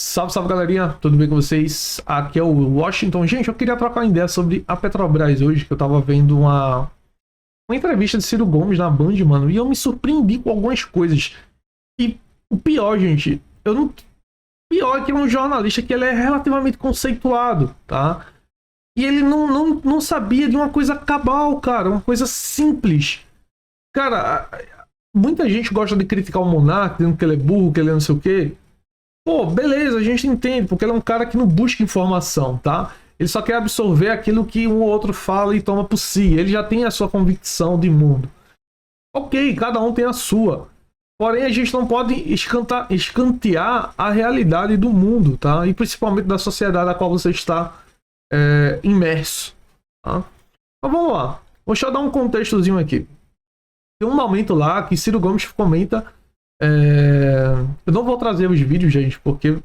Salve, salve, galerinha, tudo bem com vocês? Aqui é o Washington. Gente, eu queria trocar uma ideia sobre a Petrobras hoje, que eu tava vendo uma entrevista de Ciro Gomes na Band, mano, e eu me surpreendi com algumas coisas. E o pior, gente, eu não... Pior é que é um jornalista que ele é relativamente conceituado, tá? E ele não sabia de uma coisa cabal, cara, uma coisa simples. Cara, muita gente gosta de criticar o Monark, dizendo que ele é burro, que ele é não sei o quê. Pô, beleza, a gente entende, porque ele é um cara que não busca informação, tá? Ele só quer absorver aquilo que um ou outro fala e toma por si. Ele já tem a sua convicção de mundo. Ok, cada um tem a sua. Porém, a gente não pode escantear a realidade do mundo, tá? E principalmente da sociedade na qual você está imerso, tá? Mas vamos lá. Deixa eu dar um contextozinho aqui. Tem um momento lá que Ciro Gomes comenta... Eu não vou trazer os vídeos, gente, porque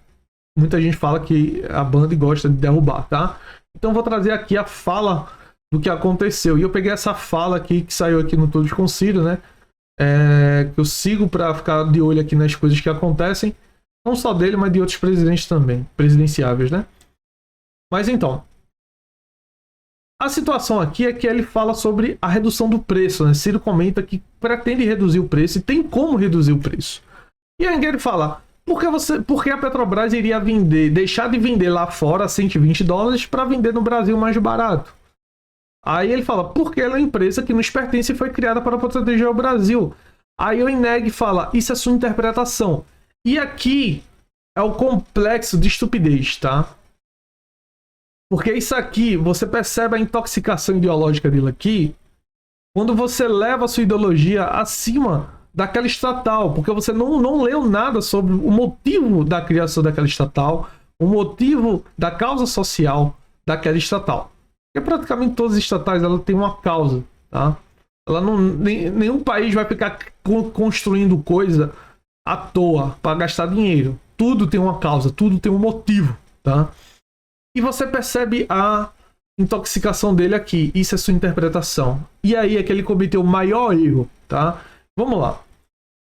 muita gente fala que a Band gosta de derrubar, tá? Então eu vou trazer aqui a fala do que aconteceu. E eu peguei essa fala aqui que saiu aqui no Todos com Ciro, né? Que eu sigo para ficar de olho aqui nas coisas que acontecem. Não só dele, mas de outros presidentes também. Presidenciáveis, né? Mas então... A situação aqui é que ele fala sobre a redução do preço, né? Ciro comenta que pretende reduzir o preço e tem como reduzir o preço. E aí ele fala, por que a Petrobras iria deixar de vender lá fora a 120 dólares para vender no Brasil mais barato? Aí ele fala, porque ela é uma empresa que nos pertence e foi criada para proteger o Brasil. Aí o Ineg fala, isso é sua interpretação. E aqui é o complexo de estupidez, tá? Porque isso aqui, você percebe a intoxicação ideológica dele aqui, quando você leva a sua ideologia acima daquela estatal, porque você não leu nada sobre o motivo da criação daquela estatal, o motivo da causa social daquela estatal. Porque praticamente todas as estatais ela tem uma causa, tá? Nenhum país vai ficar construindo coisa à toa para gastar dinheiro. Tudo tem uma causa, tudo tem um motivo, tá? E você percebe a intoxicação dele aqui. Isso é sua interpretação. E aí é que ele cometeu o maior erro, tá? Vamos lá.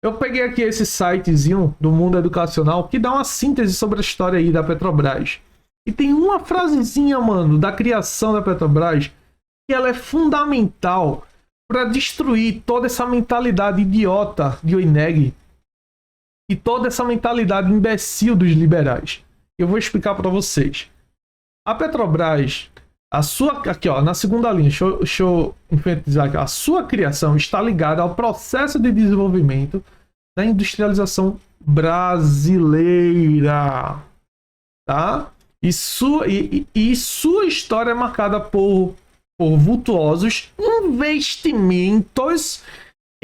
Eu peguei aqui esse sitezinho do Mundo Educacional que dá uma síntese sobre a história aí da Petrobras. E tem uma frasezinha, mano, da criação da Petrobras que ela é fundamental para destruir toda essa mentalidade idiota de Oineg e toda essa mentalidade imbecil dos liberais. Eu vou explicar para vocês. A Petrobras, aqui ó, na segunda linha, deixa eu enfatizar aqui, a sua criação está ligada ao processo de desenvolvimento da industrialização brasileira, tá? E sua história é marcada por vultuosos investimentos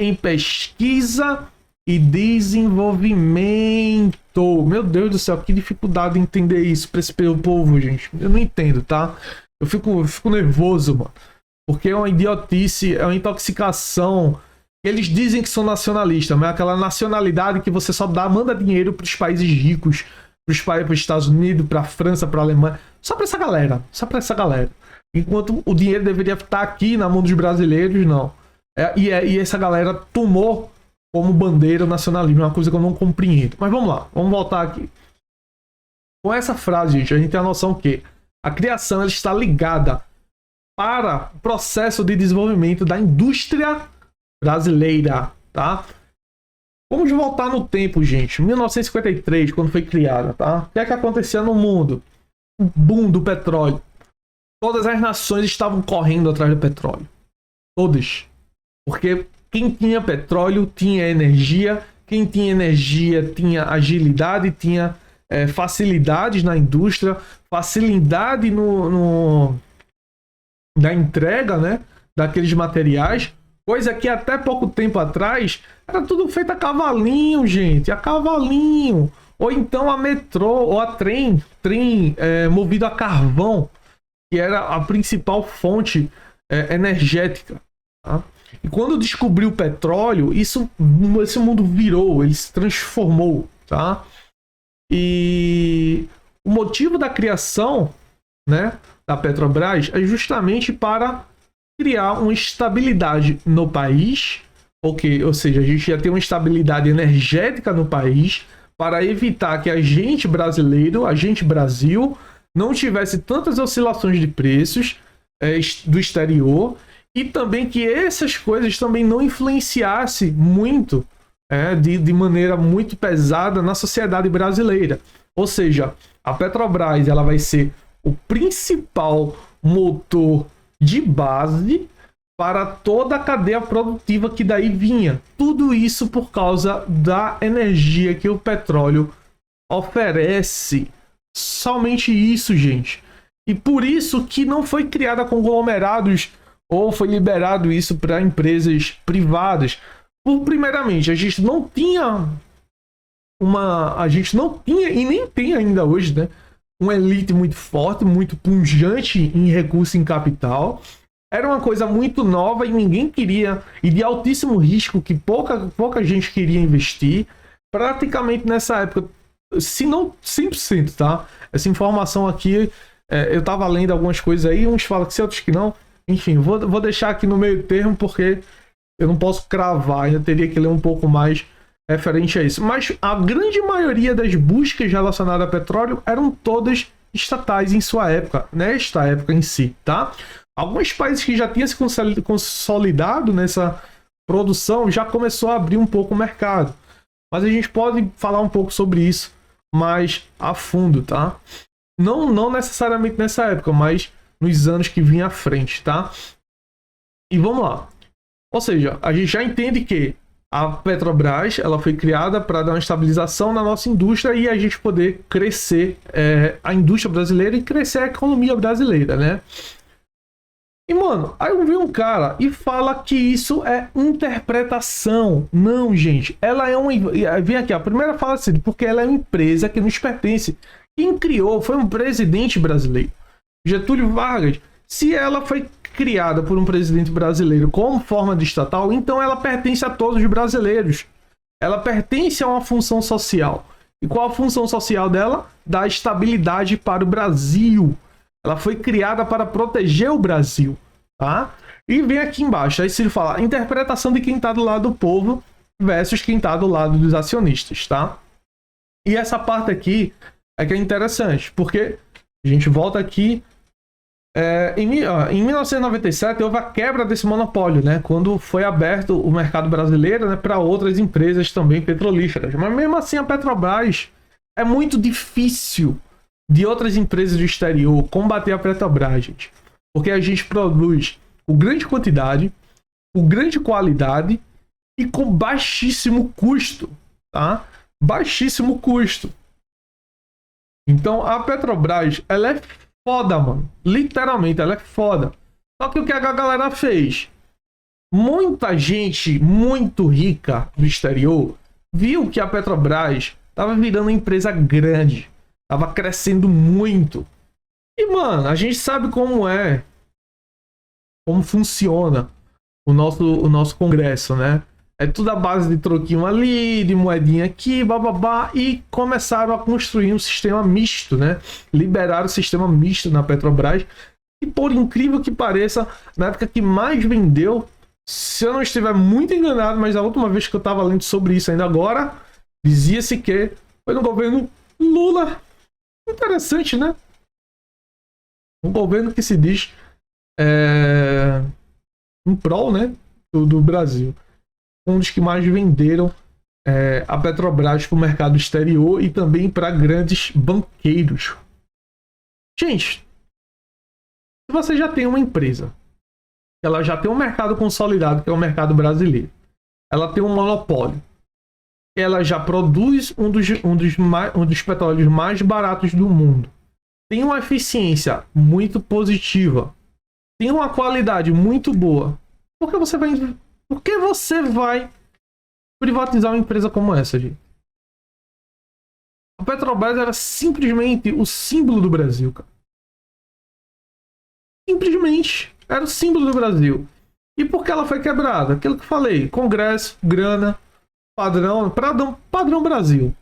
em pesquisa e desenvolvimento. Meu Deus do céu, que dificuldade de entender isso para esse povo, gente. Eu não entendo, tá? Eu fico nervoso, mano. Porque é uma idiotice, é uma intoxicação. Eles dizem que são nacionalistas, mas é aquela nacionalidade que você só manda dinheiro para os países ricos, para os Estados Unidos, para a França, para a Alemanha. Só para essa galera. Enquanto o dinheiro deveria estar aqui na mão dos brasileiros, não. E essa galera tomou como bandeira o nacionalismo, é uma coisa que eu não compreendo. Mas vamos lá, vamos voltar aqui. Com essa frase, gente, a gente tem a noção que a criação ela está ligada para o processo de desenvolvimento da indústria brasileira, tá? Vamos voltar no tempo, gente. 1953, quando foi criada, tá? O que é que acontecia no mundo? O boom do petróleo. Todas as nações estavam correndo atrás do petróleo. Todas. Porque quem tinha petróleo tinha energia, quem tinha energia tinha agilidade, tinha facilidades na indústria, facilidade na entrega, né, daqueles materiais, coisa que até pouco tempo atrás era tudo feito a cavalinho, gente, a cavalinho, ou então a metrô, ou a trem movido a carvão, que era a principal fonte energética, tá? E quando descobriu o petróleo, esse mundo virou, ele se transformou, tá? E o motivo da criação, né, da Petrobras é justamente para criar uma estabilidade no país, ou seja, a gente ia ter uma estabilidade energética no país para evitar que a gente brasileiro, a gente Brasil, não tivesse tantas oscilações de preços do exterior e também que essas coisas também não influenciassem muito de maneira muito pesada na sociedade brasileira. Ou seja, a Petrobras ela vai ser o principal motor de base para toda a cadeia produtiva que daí vinha. Tudo isso por causa da energia que o petróleo oferece. Somente isso, gente. E por isso que não foi criada conglomerados ou foi liberado isso para empresas privadas. Primeiramente, a gente não tinha e nem tem ainda hoje, né, uma elite muito forte, muito pujante em recurso em capital. Era uma coisa muito nova e ninguém queria, e de altíssimo risco que pouca gente queria investir. Praticamente nessa época, se não 100%, tá? Essa informação aqui, eu tava lendo algumas coisas aí, uns falam que sim, outros que não. Enfim, vou deixar aqui no meio termo porque eu não posso cravar, ainda teria que ler um pouco mais referente a isso. Mas a grande maioria das buscas relacionadas a petróleo eram todas estatais em sua época, nesta época em si, tá? Alguns países que já tinham se consolidado nessa produção já começou a abrir um pouco o mercado. Mas a gente pode falar um pouco sobre isso mais a fundo, tá? Não necessariamente nessa época, mas nos anos que vinham à frente, tá? E vamos lá. Ou seja, a gente já entende que a Petrobras ela foi criada para dar uma estabilização na nossa indústria e a gente poder crescer a indústria brasileira e crescer a economia brasileira, né? E, mano, aí eu vi um cara e fala que isso é interpretação. Não, gente. Ela é uma... Vem aqui, a primeira fala assim, porque ela é uma empresa que nos pertence. Quem criou foi um presidente brasileiro, Getúlio Vargas. Se ela foi criada por um presidente brasileiro como forma de estatal, então ela pertence a todos os brasileiros. Ela pertence a uma função social. E qual a função social dela? Dar estabilidade para o Brasil. Ela foi criada para proteger o Brasil, tá? E vem aqui embaixo, aí se ele falar interpretação de quem está do lado do povo versus quem está do lado dos acionistas, tá? E essa parte aqui é que é interessante, porque a gente volta aqui em 1997 houve a quebra desse monopólio, né? Quando foi aberto o mercado brasileiro, né, para outras empresas também petrolíferas. Mas mesmo assim a Petrobras é muito difícil de outras empresas do exterior combater a Petrobras, gente. Porque a gente produz com grande quantidade, com grande qualidade e com baixíssimo custo, tá? Baixíssimo custo. Então a Petrobras, ela é foda, mano. Literalmente, ela é foda. Só que o que a galera fez? Muita gente muito rica do exterior viu que a Petrobras estava virando uma empresa grande. Tava crescendo muito. E, mano, a gente sabe como funciona o nosso Congresso, né? É tudo à base de troquinho ali, de moedinha aqui, bababá. E começaram a construir um sistema misto, né? Liberaram o sistema misto na Petrobras. E, por incrível que pareça, na época que mais vendeu, se eu não estiver muito enganado, mas a última vez que eu tava lendo sobre isso ainda agora, dizia-se que foi no governo Lula. Interessante, né? Um governo que se diz em prol, né, do Brasil. Um dos que mais venderam a Petrobras para o mercado exterior e também para grandes banqueiros. Gente, se você já tem uma empresa, ela já tem um mercado consolidado, que é o mercado brasileiro, ela tem um monopólio, ela já produz um dos petróleos mais baratos do mundo, tem uma eficiência muito positiva, tem uma qualidade muito boa. Por que você vai privatizar uma empresa como essa, gente? A Petrobras era simplesmente o símbolo do Brasil, cara. Simplesmente era o símbolo do Brasil. E por que ela foi quebrada? Aquilo que eu falei, Congresso, grana, padrão Brasil.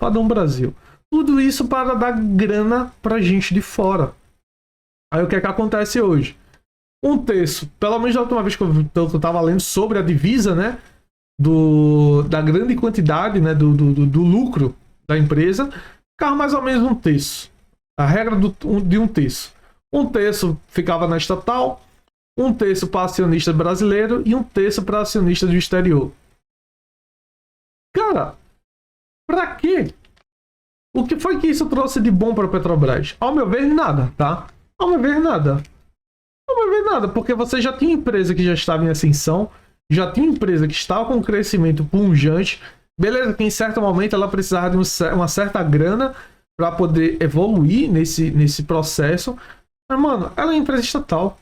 Tudo isso para dar grana pra gente de fora. Aí o que é que acontece hoje? Um terço, pelo menos da última vez que eu tava lendo sobre a divisa, né? Da grande quantidade, né? Do lucro da empresa, ficava mais ou menos um terço. A regra de um terço. Um terço ficava na estatal, um terço para acionista brasileiro e um terço para acionista do exterior. Cara, pra quê? O que foi que isso trouxe de bom para a Petrobras? Ao meu ver, nada, tá? Ao meu ver, nada. Ao meu ver, nada, porque você já tinha empresa que já estava em ascensão, já tinha empresa que estava com um crescimento punjante. Beleza, que em certo momento ela precisava de uma certa grana para poder evoluir nesse processo. Mas, mano, ela é uma empresa estatal.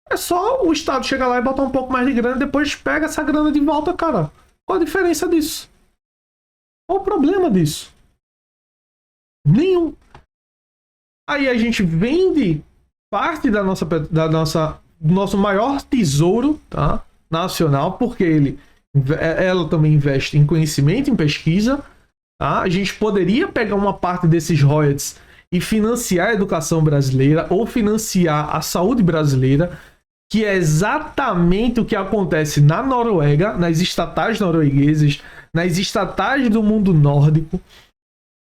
É só o Estado chegar lá e botar um pouco mais de grana e depois pega essa grana de volta, cara. Qual a diferença disso? Qual o problema disso? Nenhum. Aí a gente vende parte do nosso maior tesouro, tá? Nacional, porque ela também investe em conhecimento, em pesquisa. Tá? A gente poderia pegar uma parte desses royalties e financiar a educação brasileira ou financiar a saúde brasileira, que é exatamente o que acontece na Noruega, nas estatais norueguesas, nas estatais do mundo nórdico.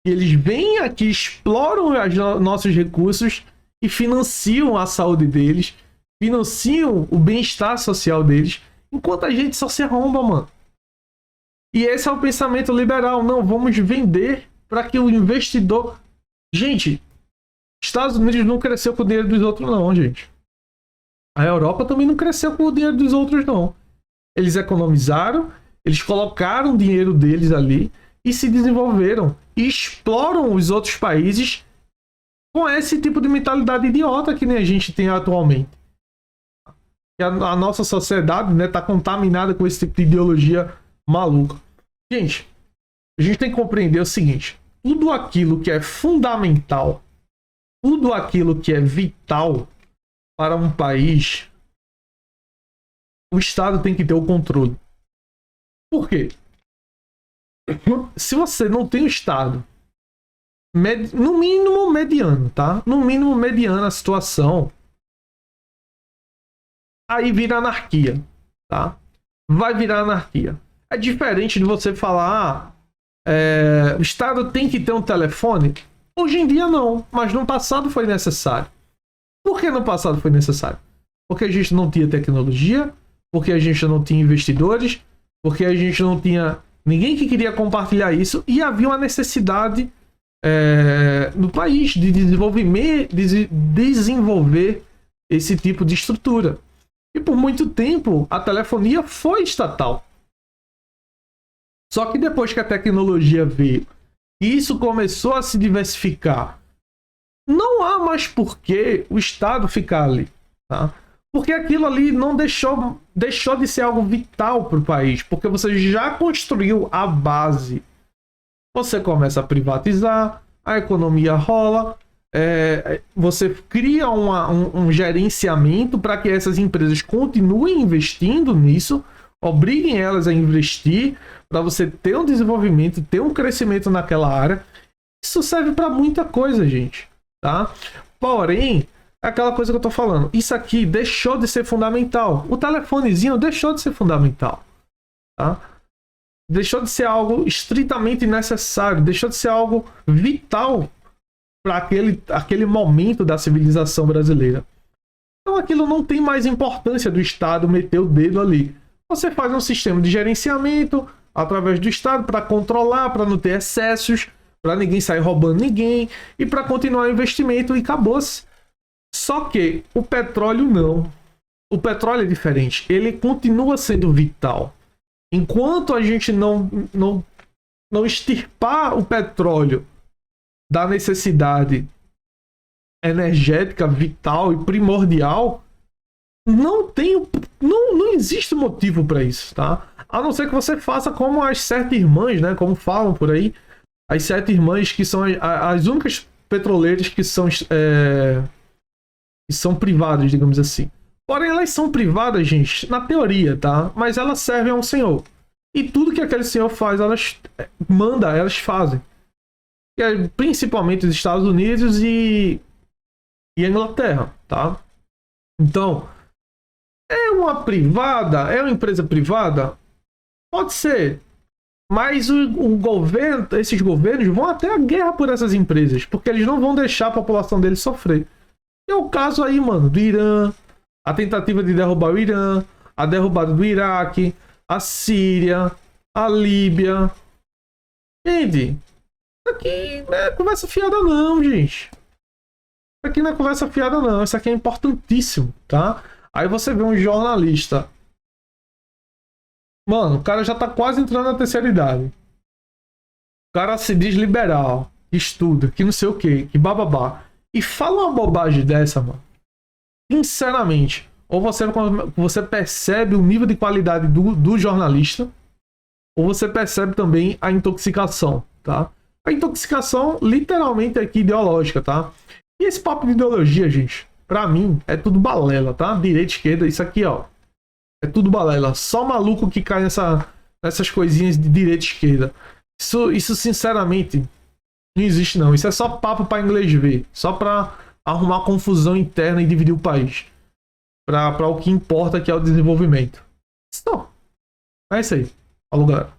Eles vêm aqui, exploram nossos recursos e financiam a saúde deles, financiam o bem-estar social deles, enquanto a gente só se arromba, mano. E esse é o pensamento liberal. Não, vamos vender para que o investidor... Gente, Estados Unidos não cresceu com o dinheiro dos outros, não, gente. A Europa também não cresceu com o dinheiro dos outros, não. Eles economizaram, eles colocaram o dinheiro deles ali e se desenvolveram. E exploram os outros países com esse tipo de mentalidade idiota que nem a gente tem atualmente. A nossa sociedade, né, tá contaminada com esse tipo de ideologia maluca. Gente, a gente tem que compreender o seguinte: tudo aquilo que é fundamental, tudo aquilo que é vital para um país, o Estado tem que ter o controle. Por quê? Se você não tem o Estado, no mínimo mediano, tá? No mínimo mediano a situação, aí vira anarquia, tá? Vai virar anarquia. É diferente de você falar, o Estado tem que ter um telefone. Hoje em dia não, mas no passado foi necessário. Por que no passado foi necessário? Porque a gente não tinha tecnologia, porque a gente não tinha investidores, porque a gente não tinha ninguém que queria compartilhar isso e havia uma necessidade no país de desenvolver esse tipo de estrutura. E por muito tempo a telefonia foi estatal. Só que depois que a tecnologia veio e isso começou a se diversificar, não há mais por que o Estado ficar ali, tá? Porque aquilo ali não deixou de ser algo vital para o país, porque você já construiu a base. Você começa a privatizar, a economia rola, você cria um gerenciamento para que essas empresas continuem investindo nisso, obriguem elas a investir, para você ter um desenvolvimento, ter um crescimento naquela área. Isso serve para muita coisa, gente, tá? Porém, aquela coisa que eu tô falando, isso aqui deixou de ser fundamental. O telefonezinho deixou de ser fundamental, tá? Deixou de ser algo estritamente necessário, deixou de ser algo vital para aquele momento da civilização brasileira. Então aquilo não tem mais importância do Estado meter o dedo ali. Você faz um sistema de gerenciamento através do Estado para controlar, para não ter excessos, para ninguém sair roubando ninguém e para continuar o investimento e acabou-se. Só que o petróleo não. O petróleo é diferente. Ele continua sendo vital. Enquanto a gente não extirpar o petróleo da necessidade energética vital e primordial, não existe motivo para isso, tá? A não ser que você faça como as 7 irmãs, né? Como falam por aí, as 7 irmãs que são as únicas petroleiras que são privadas, digamos assim. Porém, elas são privadas, gente, na teoria, tá? Mas elas servem a um senhor. E tudo que aquele senhor faz, elas fazem. Principalmente os Estados Unidos e a Inglaterra, tá? Então, é uma empresa privada? Pode ser. Mas o governo, esses governos vão até a guerra por essas empresas, porque eles não vão deixar a população deles sofrer. E é o caso aí, mano, do Irã, a tentativa de derrubar o Irã, a derrubada do Iraque, a Síria, a Líbia. Gente, isso aqui não é conversa fiada não, gente. Isso aqui não é conversa fiada não, isso aqui é importantíssimo, tá? Aí você vê um jornalista. Mano, o cara já tá quase entrando na terceira idade. O cara se diz liberal, estuda, que não sei o que bababá. E fala uma bobagem dessa, mano. Sinceramente, ou você percebe o nível de qualidade do jornalista, ou você percebe também a intoxicação, tá? A intoxicação literalmente aqui ideológica, tá? E esse papo de ideologia, gente, pra mim é tudo balela, tá? Direita, esquerda, isso aqui, ó. É tudo balela. Só maluco que cai nessas coisinhas de direita e esquerda. Isso sinceramente não existe não. Isso é só papo pra inglês ver. Só pra arrumar confusão interna e dividir o país. Pra o que importa, que é o desenvolvimento. Só. É isso aí. Falou, galera.